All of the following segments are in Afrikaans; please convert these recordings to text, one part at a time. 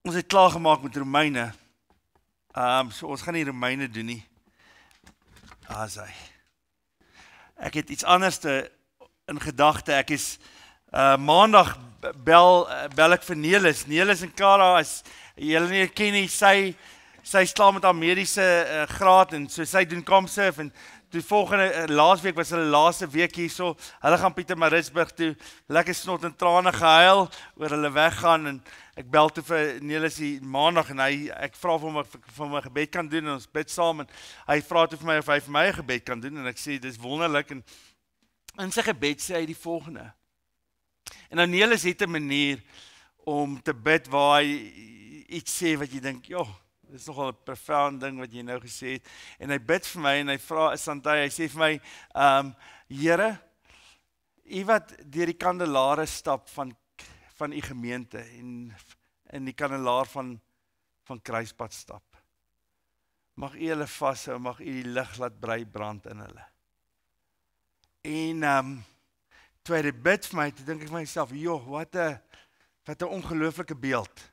Ons het klaar gemaak met Romeine. So ons gaan nie Romeine doen nie. Asai. Ek het iets anders in gedagte. Ek is maandag bel ek vir Nelis. Nelis en Kara, as julle nie ken nie, sy is klaar met haar mediese graad en so sy doen Comsurf en toe volgende laasweek was hulle laaste week hierso. Hulle gaan Pietermaritzburg toe. Lekker snot en trane gehuil oor hulle weggaan en ek bel toe vir Nelis die maandag en ek vra vir hom of ek vir my gebed kan doen en ons bid saam en hy vra toe vir my of hy vir my 'n gebed kan doen en ek sê dis wonderlik en in sy gebed sê hy die volgende. En nou Nelis het 'n manier om te bid waar hy iets sê wat jy dink, joh, dit is nogal 'n profound ding wat jy nou gesê het. En hy bid vir my en hy vra Santai, hy sê vir my, Here, U wat deur die kandelare stap van U gemeente en in die kandelaar van kruispad stap. Mag U hulle vashou, mag U die lig laat brand in hulle. En toe hy dit bid vir my, toe dink ek vir myself, joh, wat 'n ongelooflike beeld.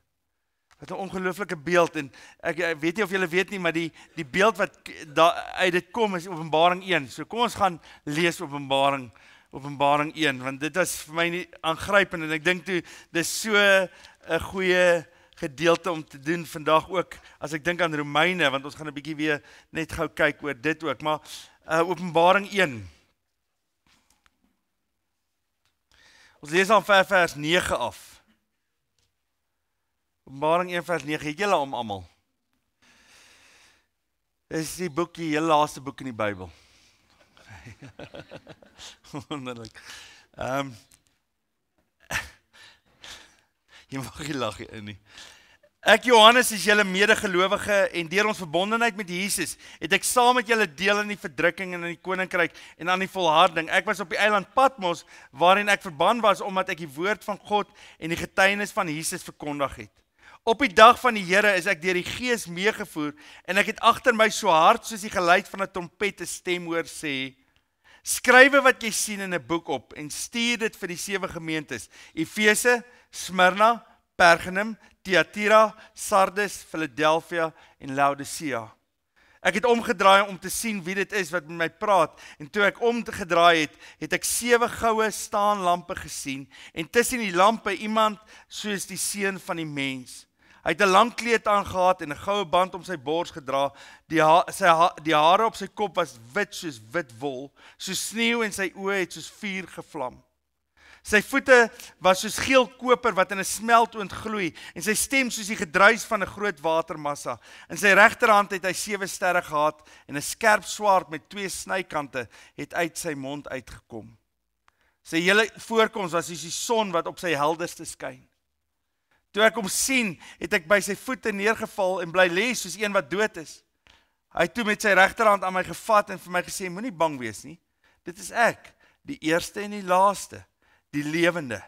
Wat 'n ongelooflike beeld en ek weet nie of julle weet nie, maar die beeld wat uit dit kom is Openbaring 1. So kom ons gaan lees Openbaring 1, want dit was vir my nie aangrypend en ek dink toe dis so 'n goeie gedeelte om te doen vandag ook as ek dink aan Romeine, want ons gaan 'n bietjie weer net gou kyk oor dit ook, maar Openbaring 1. Ons lees aan vers 9 af. Openbaring 1 vers 9, het julle om almal? Dit is die boek, die heel laaste boek in die Bybel. Wonderlik. Jy mag nie lag hierin nie. Ek Johannes is julle medegelowige en deur ons verbondenheid met Jesus het ek saam met julle deel in die verdrukking en in die koninkryk en aan die volharding. Ek was op die eiland Patmos waarin ek verban was omdat ek die woord van God en die getuienis van Jesus verkondig het. Op die dag van die Here is ek deur die Gees meegevoer en ek het agter my so hard soos die geluid van 'n trompet 'n stem hoor sê: Skrywe wat jy sien in 'n boek op en stuur dit vir die 7 gemeentes: Efese, Smyrna, Pergamum, Thyatira, Sardes, Philadelphia en Laodicea. Ek het omgedraai om te sien wie dit is wat met my praat en toe ek omgedraai het ek 7 goue staanlampe gesien en tussen die lampe iemand soos die seun van die mens. Hy het 'n lang kleed aangehad en 'n goue band om sy bors gedra. Die hare op sy kop was wit soos wit wol, soos sneeu en sy oë het soos vuur gevlam. Sy voete was soos geel koper wat in 'n smeltoond gloei en sy stem soos die gedruis van 'n groot watermassa. In sy regterhand het hy 7 sterre gehad en 'n skerp swaard met 2 snykante het uit sy mond uitgekom. Sy hele voorkoms was soos die son wat op sy helderste skyn. Toe ek hom sien, het ek by sy voete neergeval en bly lê soos een wat dood is. Hy het toe met sy regterhand aan my gevat en vir my gesê: Moenie bang wees nie. Dit is ek, die eerste en die laaste, die lewende.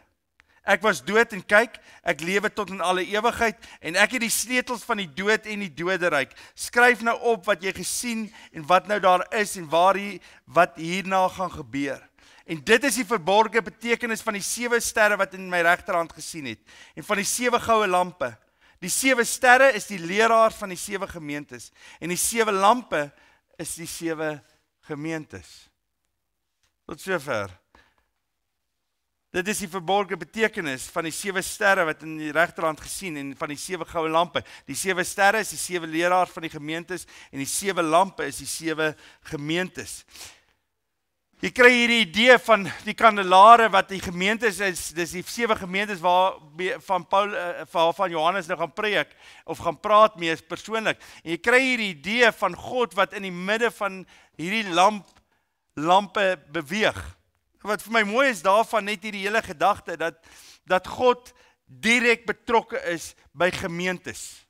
Ek was dood en kyk, ek lewe tot in alle ewigheid en ek het die sleutels van die dood en die doderyk. Skryf nou op wat jy gesien en wat nou daar is en wat hierna gaan gebeur. En dit is die verborgde betekenis van die 7 sterre wat in my regterhand gesien het en van die 7 goue lampe. Die 7 sterre is die leraars van die 7 gemeentes en die 7 lampe is die 7 gemeentes. Tot sover. Dit is die verborgde betekenis van die 7 sterre wat in die regterhand gesien en van die 7 goue lampe. Die 7 sterre is die 7 leraars van die gemeentes en die 7 lampe is die 7 gemeentes. Jy kry hierdie idee van die kandelare wat die gemeentes is, dis die 7 gemeentes waarvan Johannes nou gaan preek of gaan praat mee persoonlik. En jy kry hierdie idee van God wat in die midde van hierdie lampe beweeg. Wat vir my mooi is daarvan net hierdie hele gedagte dat God direk betrokke is by gemeentes.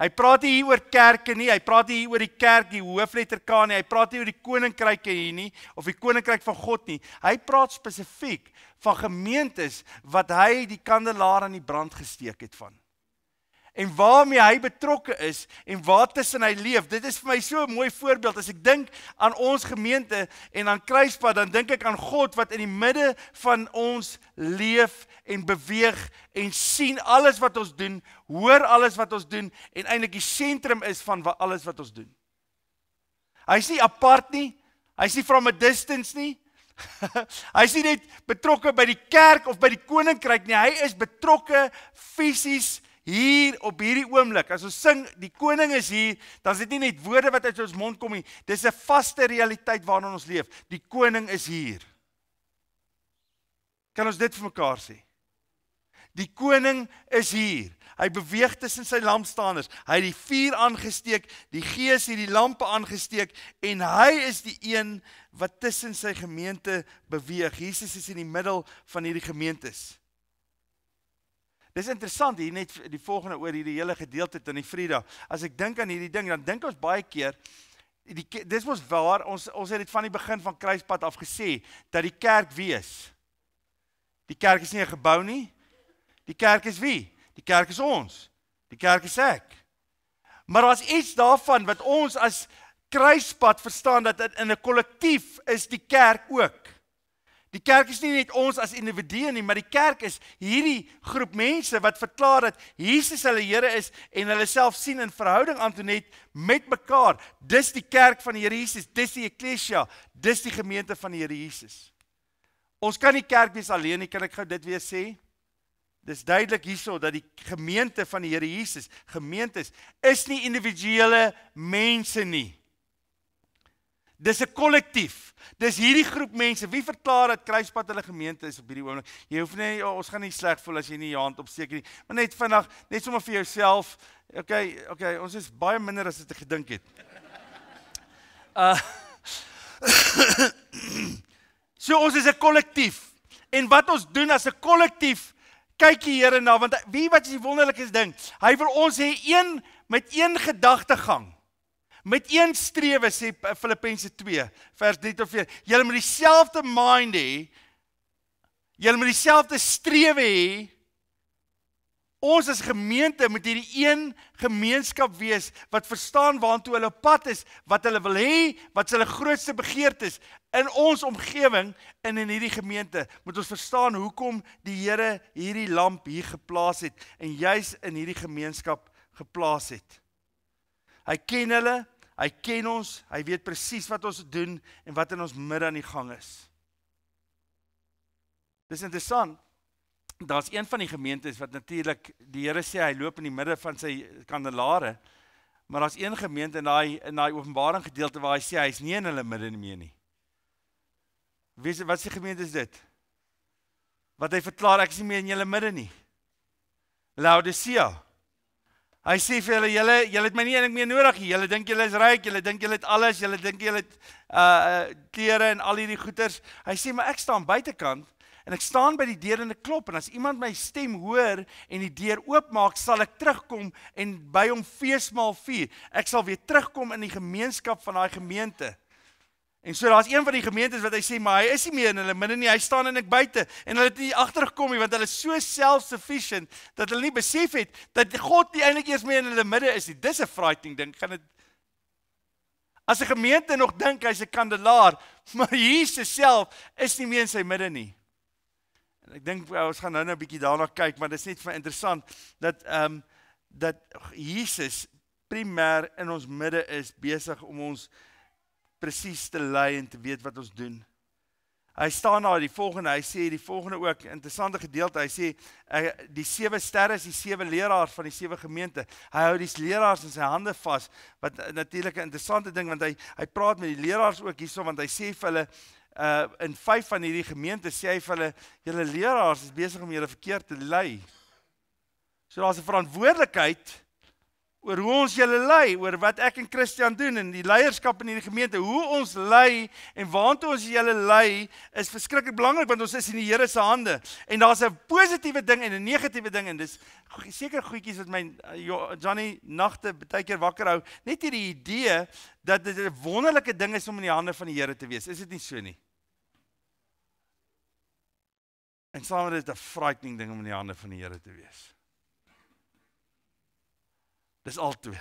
Hy praat nie hier oor kerke nie, hy praat nie hier oor die kerk, die hoofletter K nie, hy praat nie oor die koninkryke hier nie, of die koninkryk van God nie. Hy praat spesifiek van gemeentes wat hy die kandelaar aan die brand gesteek het van. en waarmee hy betrokke is en waar tussen hy leef. Dit is vir my so 'n mooi voorbeeld. As ek dink aan ons gemeente en aan Kruispad, dan dink ek aan God wat in die midde van ons leef en beweeg en sien alles wat ons doen, hoor alles wat ons doen en eintlik die sentrum is van alles wat ons doen. Hy's nie apart nie, hy's nie from a distance nie. Hy's nie net betrokke by die kerk of by die koninkryk nie, hy is betrokke fisies hier op hierdie oomblik. As ons sing, die koning is hier, dan is dit nie net woorde wat uit ons mond kom nie, dis 'n vaste realiteit waarin ons leef. Die koning is hier. Kan ons dit vir mekaar sê? Die koning is hier. Hy beweeg tussen sy lampstanders. Hy het die vuur aangesteek, die gees het die lampe aangesteek en hy is die een wat tussen sy gemeente beweeg. Jesus is in die middel van hierdie gemeentes. Dis interessant hier net die volgende oor hierdie hele gedeelte in die Vrydag. As ek dink aan hierdie ding, dan dink ons baie keer, dis mos waar, ons het dit van die begin van Kruispad af gesê, dat die kerk wie is? Die kerk is nie 'n gebou nie, die kerk is wie? Die kerk is ons, die kerk is ek. Maar daar's iets daarvan wat ons as Kruispad verstaan, dat in 'n kollektief is die kerk ook. Die kerk is nie net ons as individue nie, maar die kerk is hierdie groep mense wat verklaar dat Jesus hulle Here is en hulle self sien in verhouding aan toe net met mekaar. Dis die kerk van die Here Jesus, dis die eklesia, dis die gemeente van die Here Jesus. Ons kan nie kerk wees alleen nie, kan ek gou dit weer sê? Dis duidelik hierso dat die gemeente van die Here Jesus, gemeentes, is nie individuele mense nie. Dis 'n kollektief. Dis hierdie groep mense. Wie verklaar dat Kruispad hulle gemeente is op hierdie oomblik? Jy hoef nie, ons gaan nie sleg voel as jy nie jou hand opsteek nie. Maar net vandag, net sommer vir jouself. Okay, ons is baie minder as wat ek gedink het. So ons is 'n kollektief. En wat ons doen as 'n kollektief, kyk die Here na, want wat is die wonderlikste ding? Hy wil ons hê met een gedagtegang. Met een strewe, sê Filippense 2, vers 3 tot 4. Julle moet dieselfde mind hê, julle moet dieselfde strewe hê. Ons as gemeente moet hierdie een gemeenskap wees, wat verstaan waantoe hulle pad is, wat hulle wil hê, wat hulle grootste begeerte is. In ons omgewing en in hierdie gemeente, moet ons verstaan hoekom die Here hierdie lamp hier geplaas het, en juis in hierdie gemeenskap geplaas het. Hy ken hulle, hy ken ons, hy weet presies wat ons doen en wat in ons midde aan die gang is. Dis interessant, daar's een van die gemeentes wat natuurlik, die Here sê hy loop in die midde van sy kandelare, maar daar's een gemeente in daai Openbaring gedeelte waar hy sê hy is nie in hulle midde meer nie. Wat se gemeente is dit? Wat hy verklaar, ek is nie meer in julle midde nie. Laodicea. Hy sê vir hulle, julle het my nie eintlik meer nodig nie. Julle dink julle is ryk, julle dink julle het alles, julle dink julle het klere en al hierdie goeders. Hy sê, maar ek staan buitekant en ek staan by die deur en ek klop, en as iemand my stem hoor en die deur oopmaak, sal ek terugkom en by hom feesmaal vier. Ek sal weer terugkom in die gemeenskap van daai gemeente. En so daar's een van die gemeentes wat hy sê, maar hy is nie meer in hulle midde nie, hy staan en ek buite, en hulle het nie agtergekom nie, want hulle is so self-sufficient, dat hulle nie besef het, dat God nie eintlik eers meer in hulle midde is nie. Dis 'n frightening ding, as 'n gemeente nog dink hy's 'n kandelaar, maar Jesus self is nie meer in sy midde nie. En ek dink, ons gaan nou 'n bietjie daarna kyk, maar dit is net vir interessant, dat Jesus primêr in ons midde is, besig om ons presies te lei en te weet wat ons doen. Hy staan daar, hy sê die volgende ook, interessante gedeelte, hy sê, die 7 sterre is die 7 leraars van die 7 gemeente. Hy hou die leraars in sy hande vas, wat natuurlik 'n interessante ding, want hy praat met die leraars ook hierso, want hy sê vir hulle, in 5 van hierdie gemeente, sê hy vir hulle, julle leraars is besig om julle verkeerd te lei. So daar's 'n verantwoordelikheid, oor hoe ons julle lei, oor wat ek en Christian doen, en die leierskap in die gemeente, hoe ons lei, en waantoe ons julle lei, is verskriklik belangrik, want ons is in die Here se hande, en daar's 'n positiewe ding, en 'n negatiewe ding, en dis seker goedjies wat my, Johnny, nagte baie keer wakker hou, net hierdie idee, dat dit 'n wonderlike ding is om in die hande van die Here te wees, is dit nie so nie? En saam met dit 'n frightening ding om in die hande van die Here te wees. Dis al twee.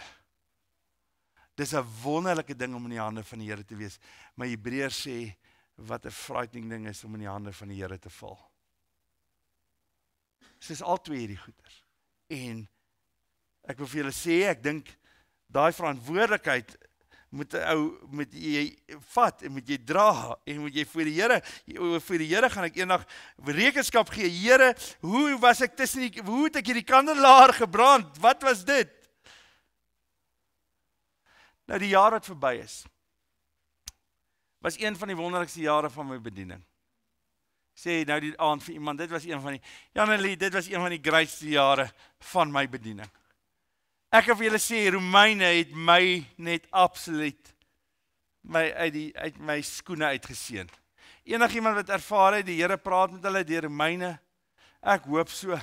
Dis 'n wonderlike ding om in die hande van die Here te wees. Maar Hebreërs sê, wat 'n frightening ding is om in die hande van die Here te val. Dis al twee hierdie goeders. En ek wil vir julle sê, ek dink daai verantwoordelikheid moet jy vat en moet jy dra en moet jy voor die Here gaan ek eendag rekenskap gee. Here, hoe was ek hoe het ek hierdie kandelaar gebrand? Wat was dit? Nou die jaar wat verby is, was een van die wonderlikste jare van my bediening. Sê nou die aand vir iemand, dit was een van die grootste jare van my bediening. Ek kan vir julle sê, Romeine het my net absoluut uit my skoene uitgeseën. Enigiemand wat ervaar het, die Here praat met hulle deur Romeine, ek hoop so.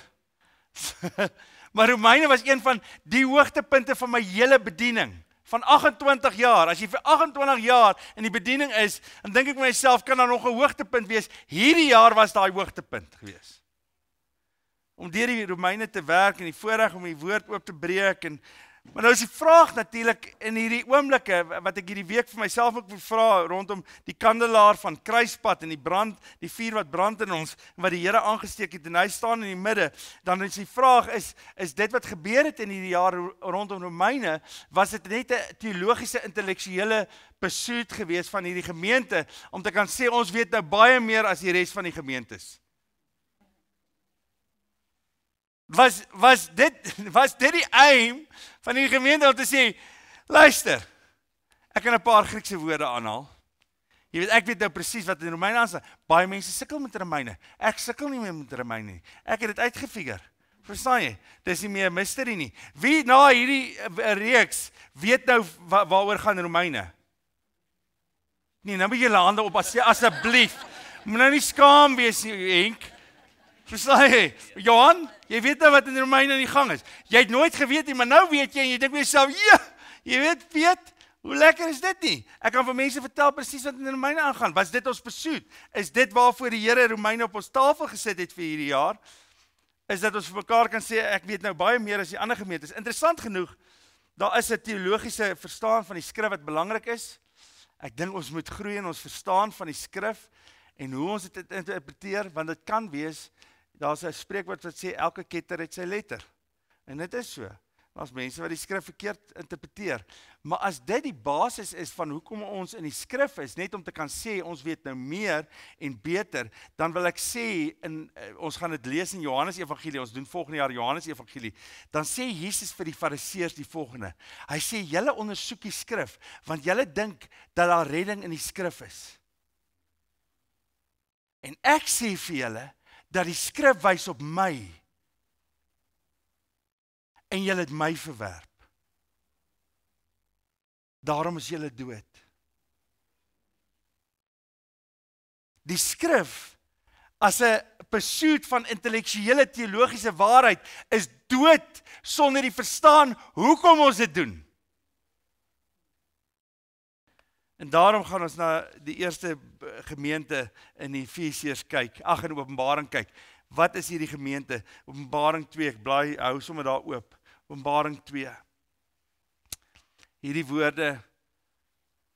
Maar Romeine was een van die hoogtepunte van my hele bediening. Van 28 jaar, as jy vir 28 jaar in die bediening is, dan dink ek myself, kan daar nog 'n hoogtepunt wees. Hierdie jaar was daai hoogtepunt gewees. Om deur die Romeine te werk en die voorreg om die woord oop te breek. Maar nou is die vraag natuurlik in hierdie oomblikke, wat ek hierdie week vir myself ook wil vra, rondom die kandelaar van kruispad en die vuur wat brand in ons, wat die Here aangesteek het en hy staan in die midde, dan is die vraag, is dit wat gebeur het in hierdie jaar rondom Romeine, was dit net 'n teologiese, intellektuele pursuit gewees van hierdie gemeente, om te kan sê, ons weet nou baie meer as die res van die gemeentes. Was dit die aim van die gemeente om te sê, luister, ek kan 'n paar Griekse woorde aanhaal. Jy weet, ek weet nou presies wat in Romeine aanstaan. Baie mense sukkel met Romeine. Ek sukkel nie meer met Romeine nie. Ek het dit uitgefigure. Verstaan jy? Dis nie meer 'n mysterie nie. Wie na hierdie reeks weet nou waaroor gaan Romeine? Nee, nou moet jy julle hande op asseblief. Moet nou nie skaam wees nie, Henk. Verstaan jy? Johan, jy weet nou wat in Romeine aan die gang is. Jy het nooit geweet nie, maar nou weet jy en jy dink vir jouself, ja, jy weet, Piet, hoe lekker is dit nie? Ek kan vir mense vertel presies wat in Romeine aangaan. Was dit ons pursuit? Is dit waarvoor die Here Romeine op ons tafel gesit het vir hierdie jaar? Is dat ons vir mekaar kan sê, ek weet nou baie meer as die ander gemeentes. Interessant genoeg, daar is 'n teologiese verstaan van die skrif wat belangrik is. Ek dink ons moet groei in ons verstaan van die skrif en hoe ons dit interpreteer, want dit kan wees, daar's 'n spreekwoord wat sê, elke ketter het sy letter. En dit is so. Daar's mense wat die skrif verkeerd interpreteer. Maar as dit die basis is van hoekom ons in die skrif is, net om te kan sê, ons weet nou meer en beter, dan wil ek sê, ons gaan dit lees in Johannes Evangelie, ons doen volgende jaar Johannes Evangelie, dan sê Jesus vir die fariseërs die volgende. Hy sê, julle ondersoek die skrif, want julle dink dat daar redding in die skrif is. En ek sê vir julle, dat die skrif wys op my, en julle het my verwerp. Daarom is julle dood. Die skrif, as 'n pursuit van intellektuele teologiese waarheid, is dood sonder die verstaan hoekom ons dit doen. En daarom gaan ons na die eerste gemeente in Efesiërs kyk, in Openbaring kyk. Wat is hierdie gemeente? Openbaring 2, ek blaai, hou sommer daar oop. Openbaring 2. Hierdie woorde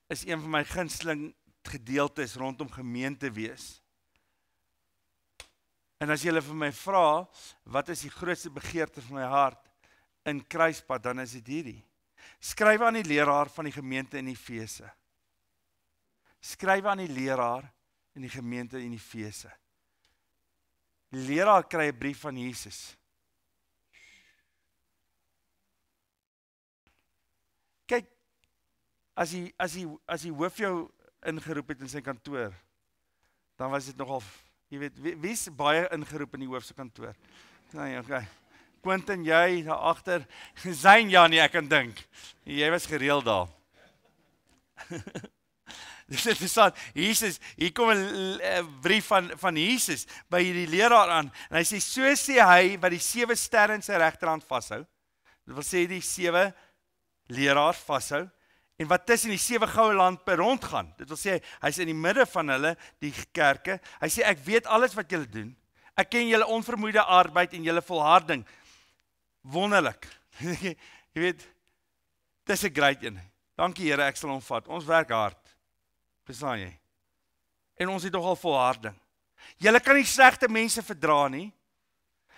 is een van my gunsteling gedeeltes rondom gemeente wees. En as julle vir my vra, wat is die grootste begeerte van my hart in kruispad, dan is dit hierdie. Skryf aan die leraar van die gemeente in Efese. Skryf aan die leraar in die gemeente in Efese. Die leraar kry 'n brief van Jesus. Kyk, as die hoof jou ingeroep het in sy kantoor, dan was dit nogal, jy weet, wie is baie ingeroep in die hoof se kantoor? Nee, okay. Quentin, jy daar agter, Zayn, ja nee, ek kan dink. Jy was gereeld daar. Dis interessant, Jesus, hier kom 'n brief van Jesus by hierdie leraar aan, en hy sê, so sê hy, wat die 7 sterre in sy regterhand vashou, dit wil sê die 7 leraars vashou, en wat tussen die 7 goue lampe rondgaan, dit wil sê, hy is in die midde van hulle, die kerke, hy sê, ek weet alles wat julle doen, ek ken julle onvermoeide arbeid en julle volharding, wonderlik, jy weet, Dis 'n great een. Dankie Here, ek sal hom vat. Ons werk hard. Verstaan jy? En ons het nogal volharding. Julle kan nie slegte mense verdra nie.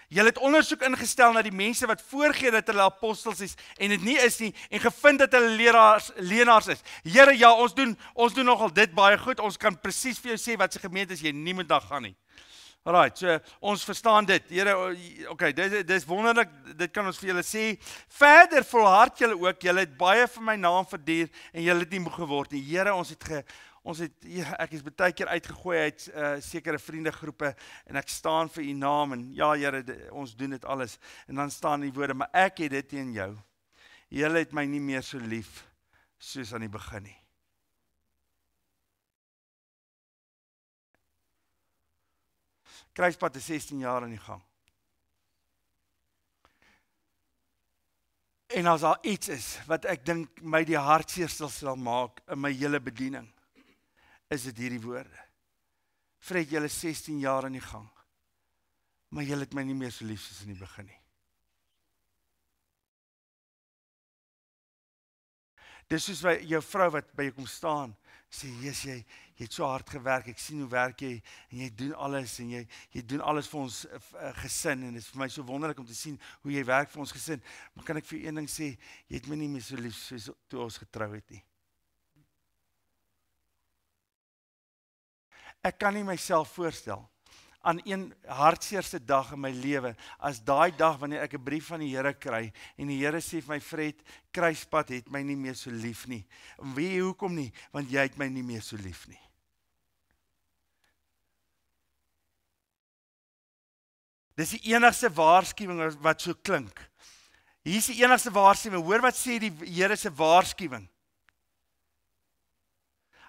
Julle het ondersoek ingestel na die mense wat voorgee dat hulle apostels is en dit nie is nie en gevind dat hulle leenaars is. Here, ja, ons doen nogal dit baie goed. Ons kan presies vir jou sê wat se gemeente jy nie moet daar gaan nie. Alright, so ons verstaan dit. Here, okay, dis wonderlik, dit kan ons vir julle sê. Verder volhard julle ook, julle het baie vir my naam verduur en julle het nie moeg geword nie. Here, ek is baie keer uitgegooi uit sekere vriendegroepe en ek staan vir u naam en ja Here, ons doen dit alles. En dan staan die woorde, maar ek het dit teen jou. Julle het my nie meer so lief soos aan die begin nie. Kruispad is 16 jaar aan die gang. En as daar iets is wat ek dink my die hartseer sal maak in my hele bediening, is dit hierdie woorde. Fred, julle is 16 jaar aan die gang, maar julle het my nie meer so lief soos in die begin nie. Dis soos jou vrou wat by jou kom staan, sê, Jesus, jy het so hard gewerk, ek sien hoe werk jy, en jy doen alles, en jy doen alles vir ons gesin, en dit is vir my so wonderlik om te sien hoe jy werk vir ons gesin, maar kan ek vir een ding sê, jy het my nie meer so lief soos toe ons getrou het nie. Ek kan nie myself voorstel aan een hartseerste dag in my lewe as daai dag wanneer ek 'n brief van die Here kry en die Here sê vir my, Fred, Kruispad het my nie meer so lief nie. En weet jy hoekom nie? Want jy het my nie meer so lief nie. Dis die enigste waarskuwing wat so klink. Hier is die enigste waarskuwing. Hoor wat sê die Here se waarskuwing.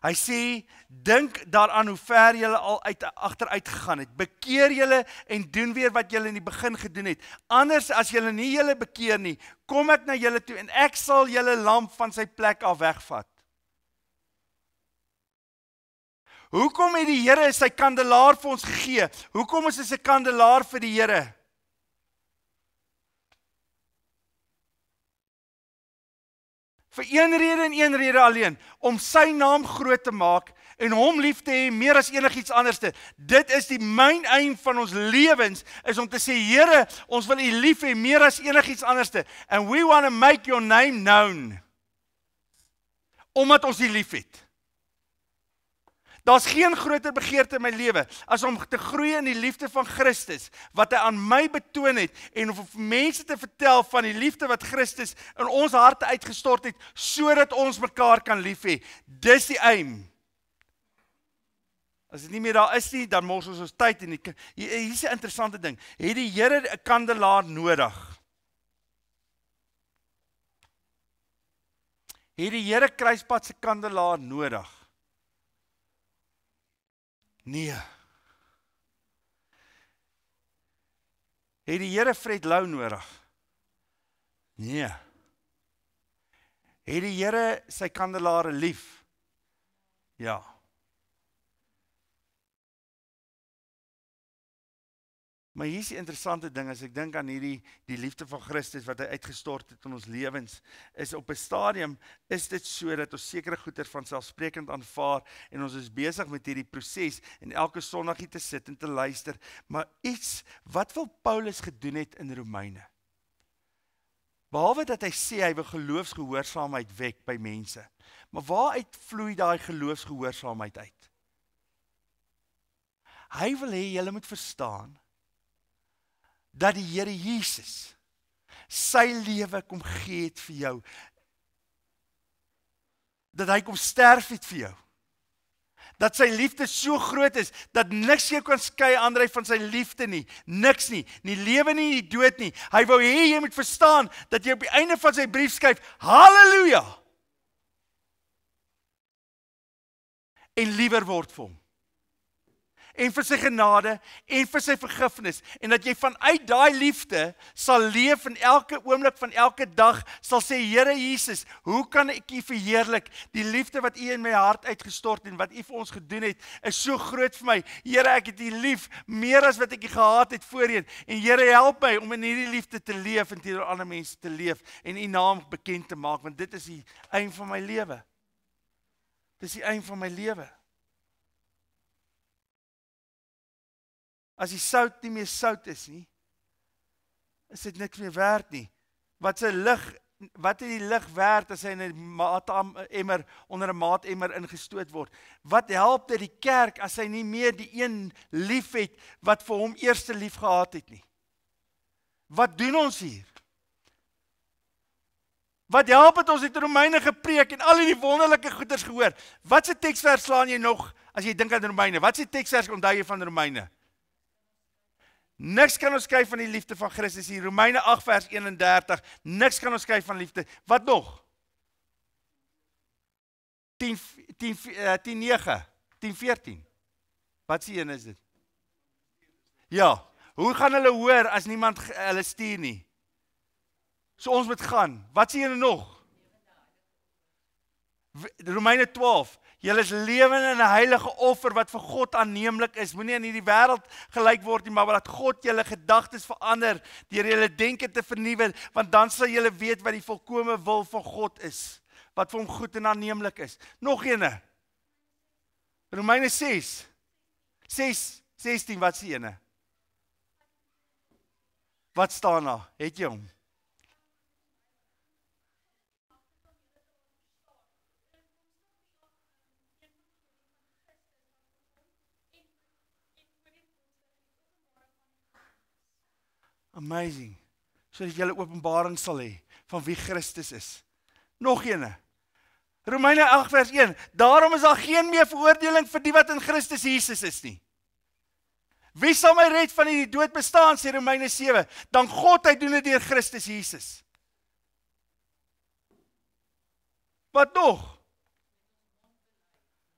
Hy sê, dink daaraan hoe ver julle al agteruit gegaan het. Bekeer julle en doen weer wat julle in die begin gedoen het. Anders as julle nie julle bekeer nie, kom ek na julle toe en ek sal julle lamp van sy plek af wegvat. Hoekom het die Here sy kandelaar vir ons gegee? Hoekom is dit 'n kandelaar vir die Here? Vir een rede alleen, om sy naam groot te maak en hom lief te hê meer as enigiets anderste. Dit is die main aim van ons lewens, is om te sê, Here, ons wil u lief hê meer as enigiets anderste. And we want to make your name known. Omdat ons u lief het. Daar's geen groter begeerte in my lewe as om te groei in die liefde van Christus, wat hy aan my betoon het, en om vir mense te vertel van die liefde wat Christus in ons harte uitgestort het, sodat ons mekaar kan lief hê. Dis die aim. As dit nie meer daar is nie, dan mors ons tyd. Hier is 'n interessante ding. Het die Here 'n kandelaar nodig? Het die Here Kruispad se kandelaar nodig? Nee. Het die Here Fred Lou nodig? Nee. Het die Here sy kandelare lief? Ja. Maar hier is die interessante ding, as ek dink aan die liefde van Christus wat hy uitgestort het in ons lewens, is op 'n stadium, is dit so dat ons sekere goeder vanselfsprekend aanvaar, en ons is besig met hierdie proses, en elke Sondag hier te sit en te luister, maar iets, wat wil Paulus gedoen het in Romeine? Behalwe dat hy sê, hy wil geloofsgehoorsaamheid wek by mense, maar waaruit vloei daai geloofsgehoorsaamheid uit? Hy wil hê julle moet verstaan, dat die Here Jesus sy lewe kom gee het vir jou. Dat hy kom sterf het vir jou. Dat sy liefde so groot is, dat niks jou kan skei aandry van sy liefde nie. Niks nie. Nie lewe nie, nie dood nie. Hy wou hê jy moet verstaan, dat jy op die einde van sy brief skryf, Halleluja! En liewer word vir hom. en vir sy genade en vir sy vergifnis en dat jy vanuit daai liefde sal leef in elke oomblik van elke dag sal sê Here Jesus, hoe kan ek U verheerlik? Die liefde wat U in my hart uitgestort en wat U vir ons gedoen het is so groot vir my. Here, ek het U lief meer as wat ek U gehaat het voorheen en Here help my om in hierdie liefde te leef en teenoor ander mense te leef en U naam bekend te maak want dit is die einde van my lewe. Dis die einde van my lewe. As die sout nie meer sout is nie, is dit niks meer werd nie. Wat het die lig werd as hy in 'n maatemmer onder 'n maatemmer ingestoot word? Wat help dit die kerk as hy nie meer die een lief het wat vir hom eerste lief gehad het nie? Wat doen ons hier? Wat help het ons het Romeine gepreek en al die wonderlike goeders gehoor? Wat se teksvers slaan jy nog as jy dink aan Romeine? Wat se teksvers onthou jy van Romeine? Niks kan ons skei van die liefde van Christus hier. Romeine 8 vers 31. Niks kan ons skei van liefde. Wat nog? 10:9, 10:14. Wat se een is dit? Ja, hoe gaan hulle hoor as niemand hulle stuur nie? So ons moet gaan. Wat se een nog? Romeine 12. Julle is lewende en 'n heilige offer wat vir God aanneemlik is. Moenie aan hierdie wêreld gelyk word nie, maar laat God julle gedagtes verander deur julle denke te vernuwe, want dan sal julle weet wat die volkomme wil van God is, wat vir hom goed en aanneemlik is. Nog eene. Romeine 6:16, wat se ene? Wat staan daar? Het jy hom? Amazing. Sodat jy 'n openbaring sal hê van wie Christus is. Nog eene. Romeine 8 vers 1. Daarom is daar geen meer veroordeling vir die wat in Christus Jesus is nie. Wie sal my red van die dood bestaan, sê Romeine 7. Dan God, hy doen dit deur Christus Jesus. Wat nog?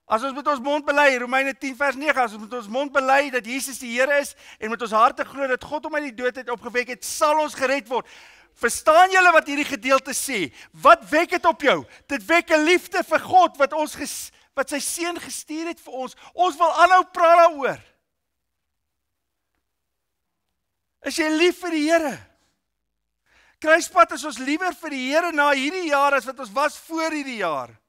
As ons met ons mond bely, Romeine 10 vers 9, as ons met ons mond bely dat Jesus die Here is en met ons harte glo dat God hom uit die dood uit opgewek het, sal ons gered word. Verstaan julle wat hierdie gedeelte sê? Wat wek dit op jou? Dit wek 'n liefde vir God wat sy seun gestuur het vir ons. Ons wil aanhou praat daaroor. Is jy lief vir die Here? Kruispad is ons liewer vir die Here na hierdie jaar as wat ons was voor hierdie jaar.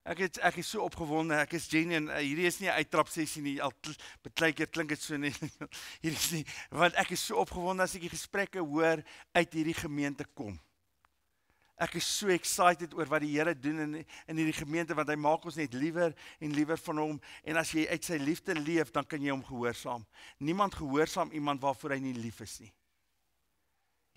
Ek is so opgewonde, ek is genuine, hierdie is nie 'n uittrap sessie nie, al baie keer klink dit so nie, hierdie is nie, want ek is so opgewonde as ek die gesprekke hoor uit hierdie gemeente kom. Ek is so excited oor wat die Here doen in hierdie gemeente, want hy maak ons net liewer en liewer van hom, en as jy uit sy liefde leef, dan kan jy hom gehoorsaam. Niemand gehoorsaam iemand waarvoor hy nie lief is nie.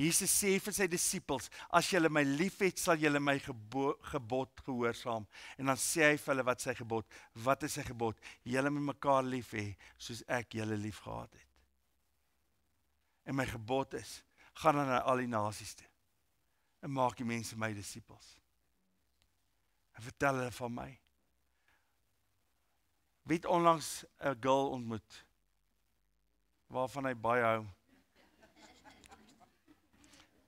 Jesus sê vir sy disippels, as julle my lief het, sal julle my gebod gehoorsaam. En dan sê hy vir hulle wat sy gebod. Wat is sy gebod? Julle moet mekaar lief hê, soos ek julle lief gehad het. En my gebod is, gaan dan na al die nasies toe. En maak die mense my disippels. En vertel hulle van my. Wie het onlangs 'n girl ontmoet, waarvan hy baie hou?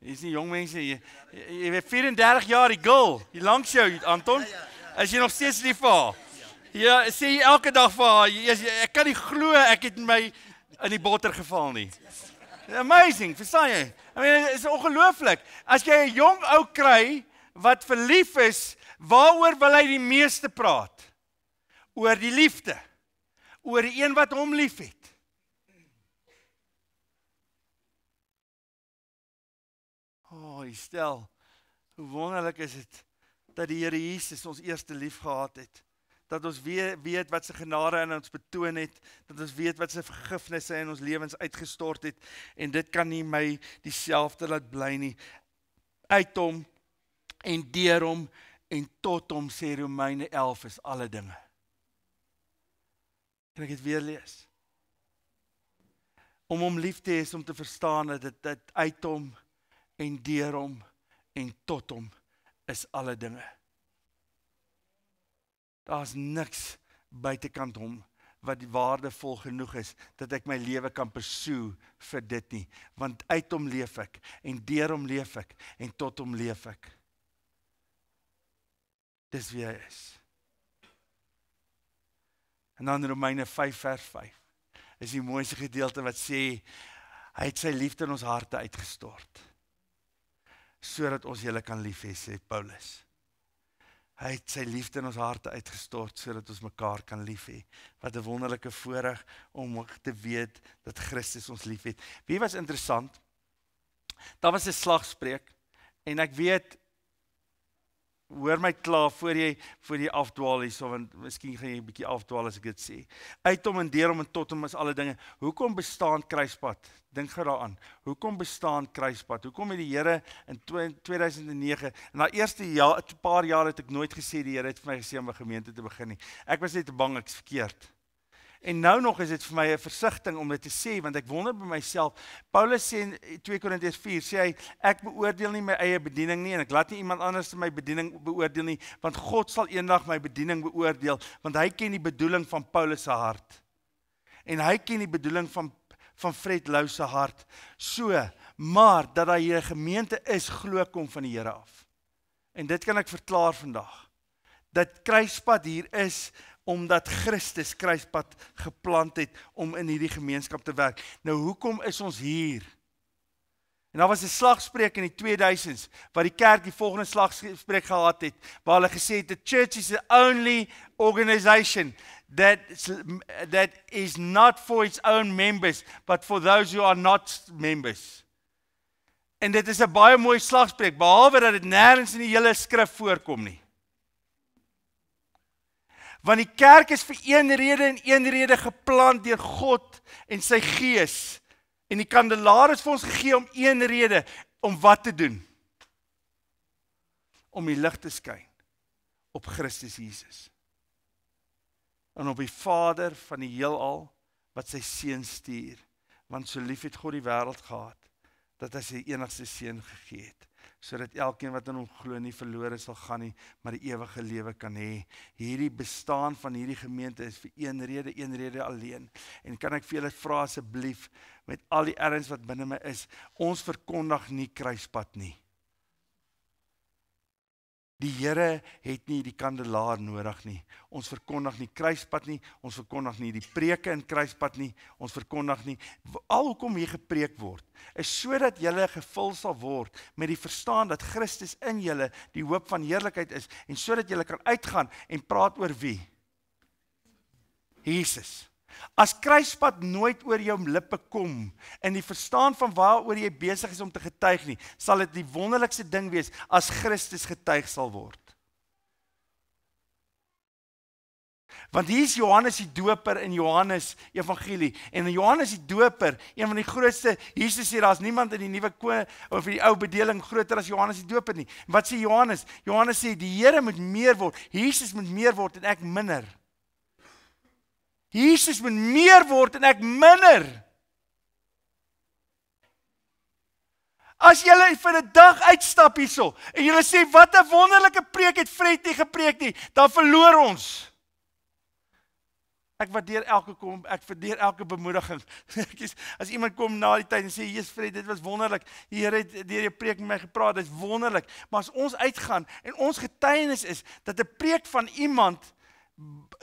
Jy is nie jong mense, jy weet 34 jaar, die girl, die langs jou, Anton, is jy nog steeds lief vir haar? Ja, sê jy elke dag vir haar, ek kan nie glo, ek het my in die botter geval nie. Amazing, verstaan jy? I mean, het is ongelooflik. As jy 'n jong ou kry, wat verlief is, waaroor wil hy die meeste praat? Oor die liefde, oor die een wat hom lief het. Stel, hoe wonderlik is dit, dat die Here Jesus ons eerste lief gehad het, dat ons weet wat sy genade in ons betoon het, dat ons weet wat sy vergifnisse in ons lewens uitgestort het, en dit kan nie my dieselfde laat bly nie, uit hom, en deur hom, en tot hom, sê Romeine 11, is alle dinge. Kan ek dit weer lees? Om hom lief te hê is om te verstaan, dat dit uit hom, en deur hom, en tot hom, is alle dinge. Daar's niks buitekant hom wat waardevol genoeg is, dat ek my lewe kan pursue vir dit nie. Want uit hom leef ek, en deur hom leef ek, en tot hom leef ek. Dis wie hy is. En dan Romeine 5 vers 5, is die mooiste gedeelte wat sê, hy het sy liefde in ons harte uitgestort, sodat ons julle kan lief hê, sê Paulus. Hy het sy liefde in ons harte uitgestort, sodat ons mekaar kan lief hê. Wat 'n wonderlike voorreg om te weet, dat Christus ons lief het. Wie was interessant? Daar was 'n slagspreuk, en ek weet, hoor my klaar, voor jy afdwaal hierso, want miskien gaan jy 'n bietjie afdwaal as ek dit sê. Uit hom en deur hom en tot hom is alle dinge. Hoekom bestaan kruispad? Dink gou daaraan. Hoekom bestaan kruispad? Hoekom het die Here in 2009, na eerste jaar, 'n paar jaar het ek nooit gesê die Here het vir my gesê om 'n gemeente te begin nie. Ek was net te bang ek's verkeerd. En nou nog is dit vir my 'n versigtiging om dit te sê, want ek wonder by myself. Paulus sê in 2 Korintiërs 4, sê hy, ek beoordeel nie my eie bediening nie, en ek laat nie iemand anders my bediening beoordeel nie, want God sal eendag my bediening beoordeel, want hy ken die bedoeling van Paulus se hart. En hy ken die bedoeling van Fred Lou se hart. So, maar dat daar hier 'n gemeente is, glo kom van die Here af. En dit kan ek verklaar vandag. Dat kruispad hier is, omdat Christus kruispad geplant het om in hierdie gemeenskap te werk. Nou hoekom is ons hier? En daar was 'n slagspreuk in die 2000s, waar die kerk die volgende slagspreuk gehad het, waar hulle gesê het, the church is the only organization that is not for its own members, but for those who are not members. En dit is 'n baie mooi slagspreuk, behalwe dat dit nêrens in die hele skrif voorkom nie. Want die kerk is vir een rede en een rede geplant deur God en sy Gees. En die kandelaar is vir ons gegee om een rede, om wat te doen? Om die lig te skyn op Christus Jesus. En op die Vader van die heelal, wat sy seun stuur. Want so lief het God die wêreld gehad, dat hy sy enigste seun gegee het, sodat elkeen wat in hom glo nie verlore sal gaan nie, maar die ewige lewe kan hê. Hierdie bestaan van hierdie gemeente is vir een rede alleen. En kan ek vir julle vra asseblief, met al die erns wat binne my is, ons verkondig nie kruispad nie. Die Here het nie die kandelaar nodig nie. Ons verkondig nie kruispad nie, ons verkondig nie die preke in kruispad nie, ons verkondig nie, al hoekom hier gepreek word, is sodat julle gevul sal word met die verstaan dat Christus in julle die hoop van heerlikheid is, en sodat julle kan uitgaan en praat oor wie? Jesus. As kruispad nooit oor jou lippe kom, in die verstaan van waaroor jy besig is om te getuig nie, sal dit die wonderlikste ding wees, as Christus getuig sal word. Want hier is Johannes die Doper in Johannes Evangelie, en Johannes die Doper, een van die grootste, Jesus sê, daar is niemand in die nuwe of die ou bedeling groter as Johannes die Doper nie. Wat sê Johannes? Johannes sê, die Here moet meer word, Jesus moet meer word en ek minder. Jesus moet meer word en ek minder. As julle vir 'n dag uitstap hierso, en julle sê, wat 'n wonderlike preek het Fred nie gepreek nie, dan verloor ons. Ek waardeer elke bemoediging. As iemand kom na die tyd en sê, Jesus Fred, dit was wonderlik, die Here het deur jou preek met my gepraat, dit is wonderlik, maar as ons uitgaan, en ons getuienis is, dat 'n preek van iemand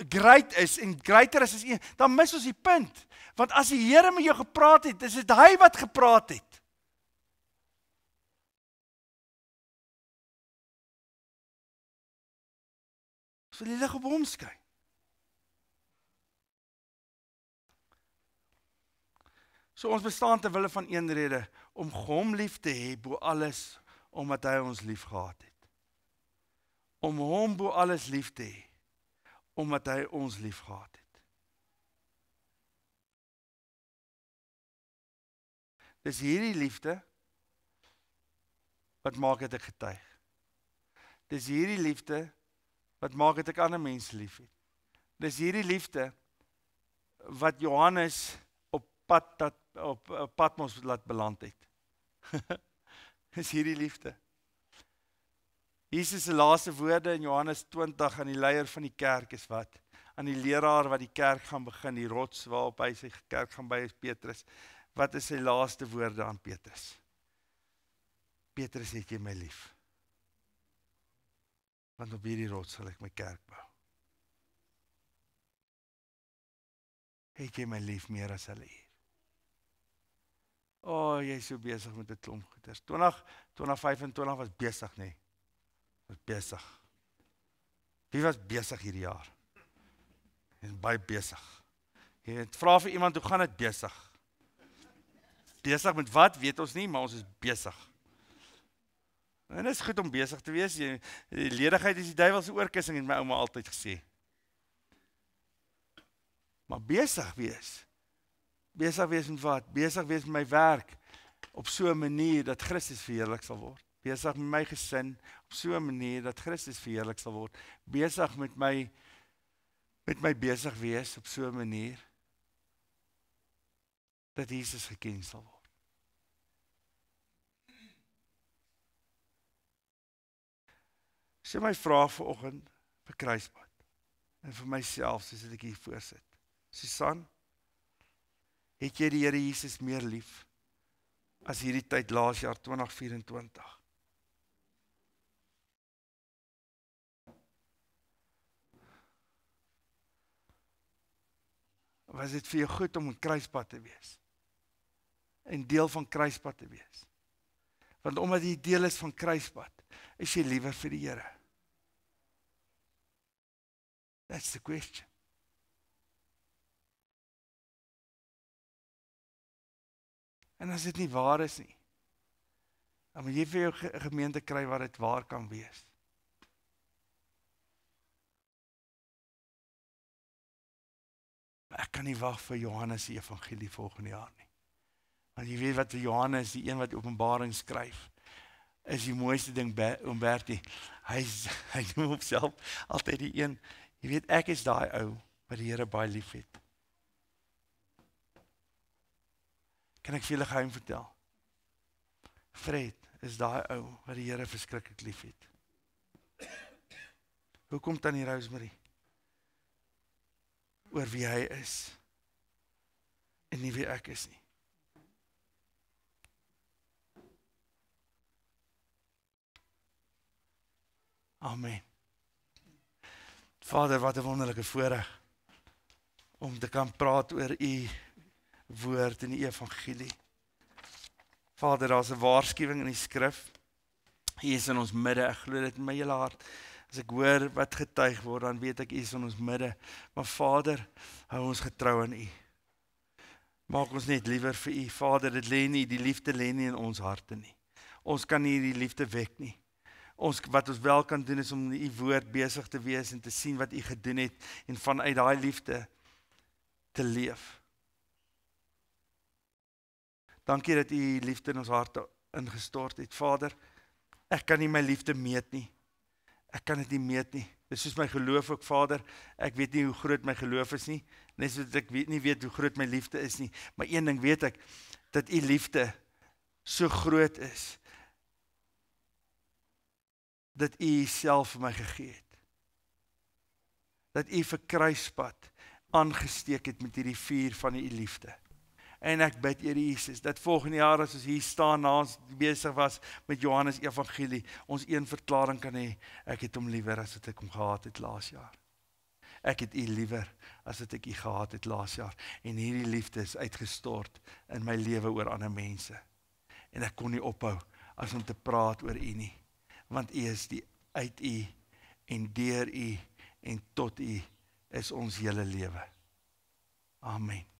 great is, en greater is as een, dan mis ons die punt, want as die Here met jou gepraat het, is dit hy wat gepraat het. So die lig op hom skyn. So ons bestaan ter wille van een rede, om hom lief te hê bo alles, omdat hy ons lief gehad het. Om hom bo alles lief te hê, omdat hy ons lief gehad het. Dis hierdie liefde, wat maak dat ek getuig. Dis hierdie liefde, wat maak dat ek ander mense lief het. Dis hierdie liefde, wat Johannes op Patmos laat beland het. Dis hierdie liefde. Jesus se laaste woorde in Johannes 20 aan die leier van die kerk is wat? Aan die leraar wat die kerk gaan begin, die rots waarop hy sy kerk gaan bou is Petrus. Wat is sy laaste woorde aan Petrus? Petrus, het jy my lief? Want op hierdie rots sal ek my kerk bou. Het jy my lief meer as hulle hier? Jy is so besig met 'n klomp goeders. 2025 was besig, nee. Was besig. Wie was besig hierdie jaar? Jy is baie besig. Jy vra vir iemand, hoe gaan dit besig? Besig met wat, weet ons nie, maar ons is besig. En dit is goed om besig te wees. Die ledigheid is die duiwel se oorkussing, het my ouma altyd gesê. Maar besig wees. Besig wees met wat? Besig wees met my werk op so 'n manier dat Christus verheerlik sal word. Besig met my gesin op so 'n manier dat Christus verheerlik sal word. Besig met my besig wees op so 'n manier dat Jesus geken sal word. So my vraag vanoggend vir Kruispad en vir myself soos ek hier voorsit. Susan, het jy die Here Jesus meer lief as hierdie tyd laas jaar 2024? Was dit vir jou goed om 'n Kruispad te wees? En deel van Kruispad te wees? Want omdat jy deel is van Kruispad, is jy liewer vir die Here? That's the question. En as dit nie waar is nie, dan moet jy vir jou gemeente kry waar dit waar kan wees. Maar ek kan nie wag vir Johannes se evangelie volgende jaar nie. Want jy weet wat vir Johannes, die een wat Openbaring skryf, is die mooiste ding, Umberti. Hy noem homself altyd die een, jy weet, ek is daai ou wat die Here baie lief het. Kan ek vir julle geheim vertel? Fred is daai ou wat die Here verskriklik lief het. Hoekom Tannie Rosemary? Oor wie hy is en nie wie ek is nie. Amen. Vader, wat 'n wonderlike voorreg om te kan praat oor u woord in die evangelie. Vader, daar's 'n waarskuwing in die skrif. U is in ons midde, ek glo dit in my hele hart. As ek hoor wat getuig word, dan weet ek u is in ons midde. Maar Vader, hou ons getrou aan u. Maak ons net liewer vir u. Vader, dit lê nie, die liefde lê nie in ons harte nie. Ons kan nie die liefde wek nie. Wat ons wel kan doen is om u woord besig te wees en te sien wat u gedoen het en vanuit daai liefde te leef. Dankie dat u liefde in ons harte ingestort het, Vader. Ek kan nie my liefde meet nie. Ek kan dit nie meet nie. Dis soos my geloof ook, Vader. Ek weet nie hoe groot my geloof is nie. Net soos ek nie weet hoe groot my liefde is nie. Maar een ding weet ek, dat u liefde so groot is, dat u self vir my gegee het. Dat u vir Kruispad aangesteek het met hierdie vuur van u liefde. En ek bid, Here Jesus, dat volgende jaar as ons hier staan, na ons besig was met Johannes evangelie, ons een verklaring kan hê, ek het hom liewer as wat ek hom gehaat het laas jaar. Ek het u liewer as wat ek u gehaat het laas jaar. En hierdie liefde is uitgestort in my lewe oor ander mense. En ek kon nie ophou as om te praat oor u nie. Want u is die uit u en deur u en tot u is ons hele lewe. Amen.